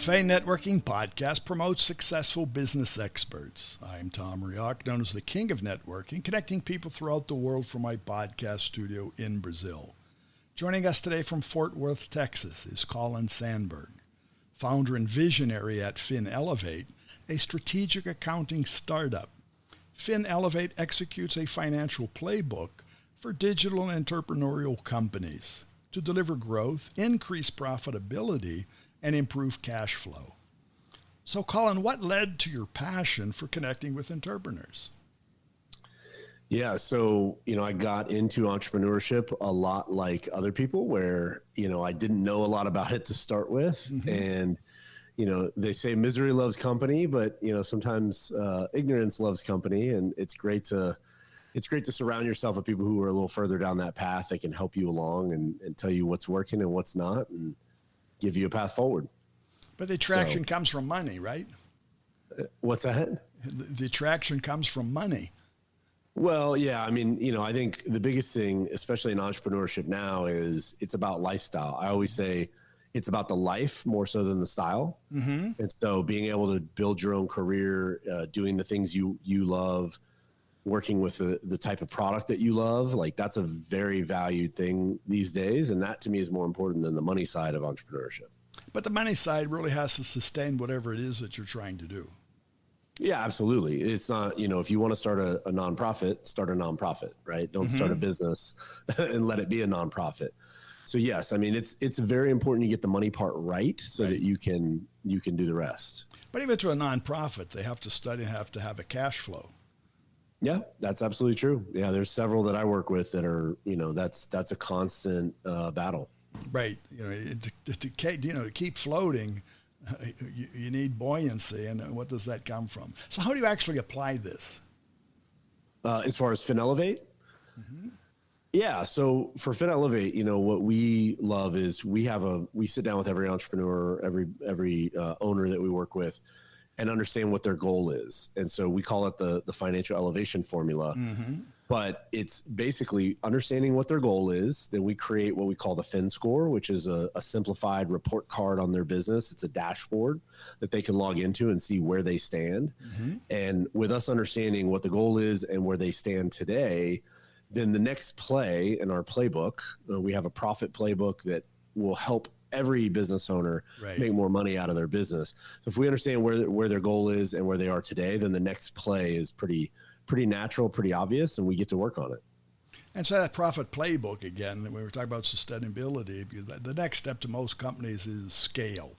Cafe Networking Podcast promotes successful business experts. I'm Tom Rioch, known as the King of Networking, connecting people throughout the world from my podcast studio in Brazil. Joining us today from Fort Worth, Texas, is Colin Sanburg, founder and visionary at FinElevate, a strategic accounting startup. FinElevate executes a financial playbook for digital and entrepreneurial companies to deliver growth, increase profitability, and improve cash flow. So, Colin, what led to your passion for connecting with entrepreneurs? Yeah, so, I got into entrepreneurship a lot like other people where, I didn't know a lot about it to start with. Mm-hmm. And, they say misery loves company, but, sometimes ignorance loves company. And it's great to surround yourself with people who are a little further down that path that can help you along and tell you what's working and what's not, and give you a path forward. But the attraction comes from money, right? What's that? The attraction comes from money. Well, yeah. I mean, I think the biggest thing, especially in entrepreneurship now, is it's about lifestyle. I always say it's about the life more so than the style. Mm-hmm. And so being able to build your own career, doing the things you love, working with the type of product that you love, like that's a very valued thing these days. And that to me is more important than the money side of entrepreneurship. But the money side really has to sustain whatever it is that you're trying to do. Yeah, absolutely. It's not, if you want to start a nonprofit, start a nonprofit, right? Don't start a business and let it be a nonprofit. So yes, I mean, it's very important you get the money part right so that you can do the rest. But even to a nonprofit, they have to study and have to have a cash flow. Yeah, that's absolutely true. Yeah, there's several that I work with that are, that's a constant battle. Right. To keep floating, you need buoyancy. And what does that come from? So how do you actually apply this? As far as FinElevate? Mm-hmm. Yeah. So for FinElevate, what we love is we sit down with every entrepreneur, every owner that we work with, and understand what their goal is. And so we call it the financial elevation formula. Mm-hmm. But it's basically understanding what their goal is. Then we create what we call the Fin Score, which is a simplified report card on their business. It's a dashboard that they can log into and see where they stand. Mm-hmm. And with us understanding what the goal is and where they stand today, then the next play in our playbook, we have a profit playbook that will help every business owner make more money out of their business. So if we understand where their goal is and where they are today, then the next play is pretty natural, pretty obvious, and we get to work on it. And so that profit playbook, again, when we're talking about sustainability, because the next step to most companies is scale.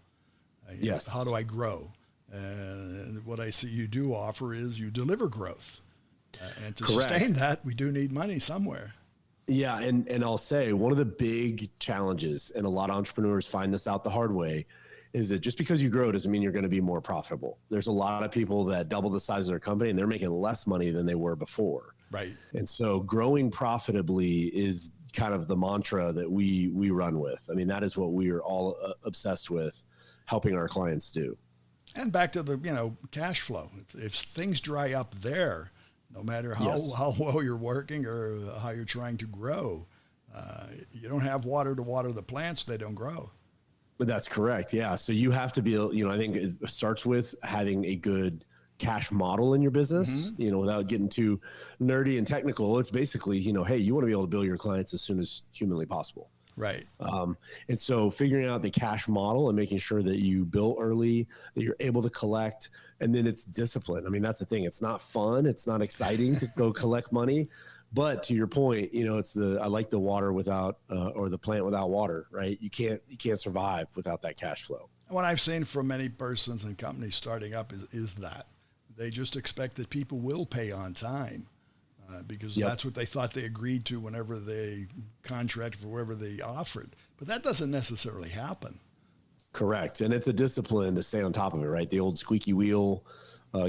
Yes. How do I grow? And what I see you do offer is you deliver growth. And to sustain that, we do need money somewhere. Yeah, and I'll say one of the big challenges, and a lot of entrepreneurs find this out the hard way, is that just because you grow doesn't mean you're going to be more profitable. There's a lot of people that double the size of their company and they're making less money than they were before. Right. And so growing profitably is kind of the mantra that we run with. I mean, that is what we are all obsessed with helping our clients do. And back to the, cash flow. If things dry up there, no matter how well you're working or how you're trying to grow, you don't have water to water the plants, they don't grow. But that's correct. Yeah. So you have to be, I think it starts with having a good cash model in your business, without getting too nerdy and technical. It's basically, hey, you want to be able to bill your clients as soon as humanly possible. Right. And so figuring out the cash model and making sure that you bill early, that you're able to collect, and then it's discipline. I mean, that's the thing. It's not fun. It's not exciting to go collect money. But to your point, it's I like the water without, or the plant without water, right? You can't survive without that cash flow. What I've seen from many persons and companies starting up is that they just expect that people will pay on time. Because that's what they thought they agreed to whenever they contracted for whatever they offered. But that doesn't necessarily happen. Correct. And it's a discipline to stay on top of it, right? The old squeaky wheel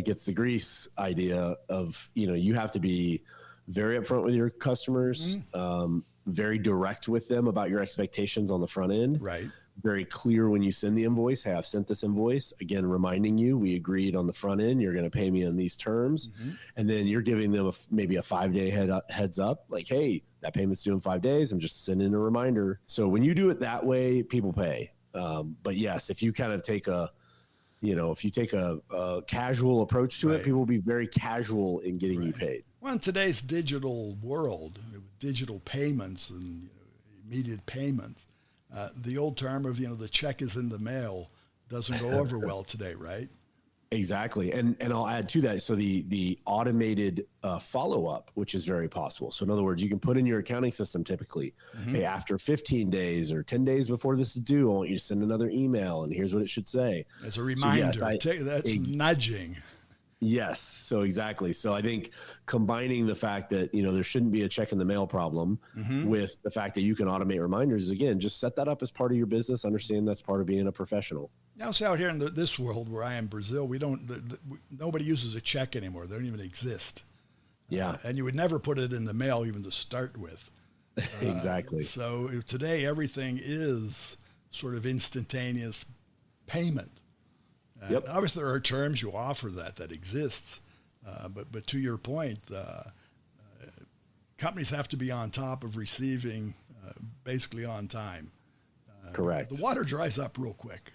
gets the grease idea of, you have to be very upfront with your customers, very direct with them about your expectations on the front end. Right. Very clear when you send the invoice. Hey, I've sent this invoice. Again, reminding you, we agreed on the front end, you're going to pay me on these terms. And then you're giving them maybe a 5-day heads up, like, hey, that payment's due in 5 days. I'm just sending a reminder. So when you do it that way, people pay. But yes, if you kind of take a if you take a casual approach to it, people will be very casual in getting you paid. Well, in today's digital world, with digital payments and immediate payments, the old term of, the check is in the mail doesn't go over well today, right? Exactly. And I'll add to that. So the automated follow-up, which is very possible. So in other words, you can put in your accounting system typically, hey, after 15 days or 10 days before this is due, I want you to send another email and here's what it should say. As a reminder, that's nudging. Yes. So exactly. So I think combining the fact that, there shouldn't be a check in the mail problem with the fact that you can automate reminders, again, just set that up as part of your business. Understand that's part of being a professional. Now, see, out here in this world where I am, Brazil, nobody uses a check anymore. They don't even exist. Yeah. And you would never put it in the mail even to start with. Exactly. So today, everything is sort of instantaneous payment. Obviously, there are terms you offer that exists. But to your point, companies have to be on top of receiving basically on time. Correct. The water dries up real quick.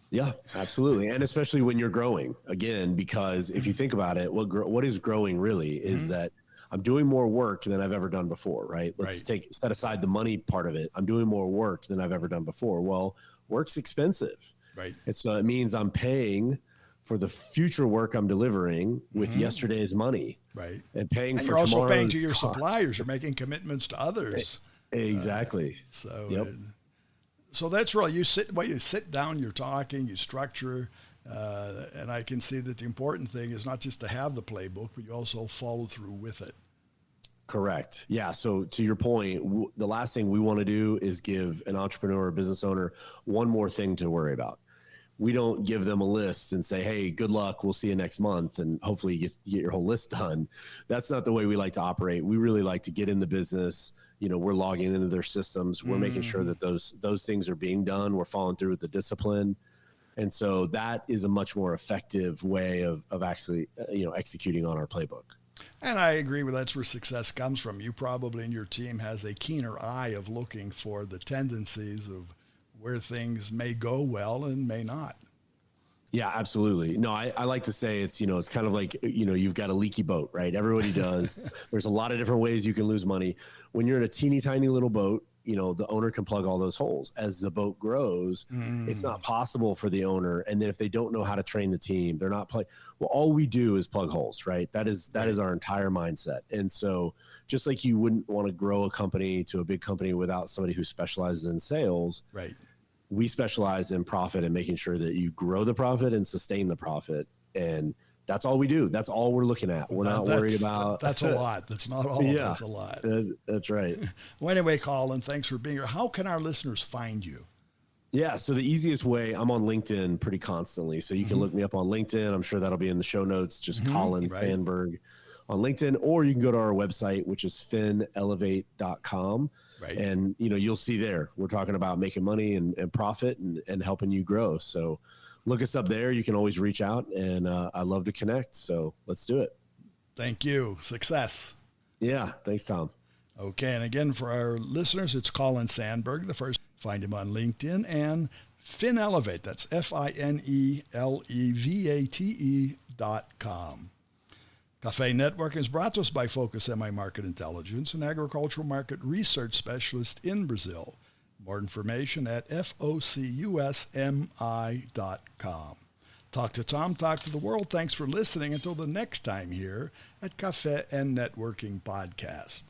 Yeah, absolutely. And especially when you're growing, again, because if you think about it, what is growing really is that I'm doing more work than I've ever done before, right? Let's set aside the money part of it. I'm doing more work than I've ever done before. Well, work's expensive. Right. And so it means I'm paying for the future work I'm delivering with yesterday's money. Right. And paying and for you're also paying to tomorrow's your cost. suppliers. You're making commitments to others. Exactly. So that's really, you sit down, you're talking, you structure, and I can see that the important thing is not just to have the playbook, but you also follow through with it. Correct. Yeah. So to your point, the last thing we want to do is give an entrepreneur or business owner one more thing to worry about. We don't give them a list and say, hey, good luck, we'll see you next month, and hopefully you get your whole list done. That's not the way we like to operate. We really like to get in the business. We're logging into their systems. We're making sure that those things are being done. We're following through with the discipline. And so that is a much more effective way of actually, executing on our playbook. And I agree with that's where success comes from. You probably and your team has a keener eye of looking for the tendencies of where things may go well and may not. Yeah, absolutely. No, I like to say it's kind of like, you've got a leaky boat, right? Everybody does. There's a lot of different ways you can lose money. When you're in a teeny tiny little boat, the owner can plug all those holes. As the boat grows, it's not possible for the owner. And then if they don't know how to train the team, they're not well, all we do is plug holes, right? That is our entire mindset. And so just like you wouldn't want to grow a company to a big company without somebody who specializes in sales. Right. We specialize in profit and making sure that you grow the profit and sustain the profit. And that's all we do. That's all we're looking at. We're not worried about. That's a lot. That's not all. Yeah, that's a lot. That's right. Well, anyway, Colin, thanks for being here. How can our listeners find you? Yeah. So the easiest way, I'm on LinkedIn pretty constantly. So you can look me up on LinkedIn. I'm sure that'll be in the show notes. Just Colin Sanburg on LinkedIn, or you can go to our website, which is FinElevate.com. Right. And, you'll see there, we're talking about making money and profit and helping you grow. So look us up there. You can always reach out, and I love to connect. So let's do it. Thank you. Success. Yeah. Thanks, Tom. Okay. And again, for our listeners, it's Colin Sanburg, the first. Find him on LinkedIn, and FinElevate. That's FinElevate.com. Cafe Network is brought to us by Focus MI Market Intelligence, an agricultural market research specialist in Brazil. More information at FOCUSMI.com. Talk to Tom, talk to the world. Thanks for listening. Until the next time here at Cafe and Networking Podcast.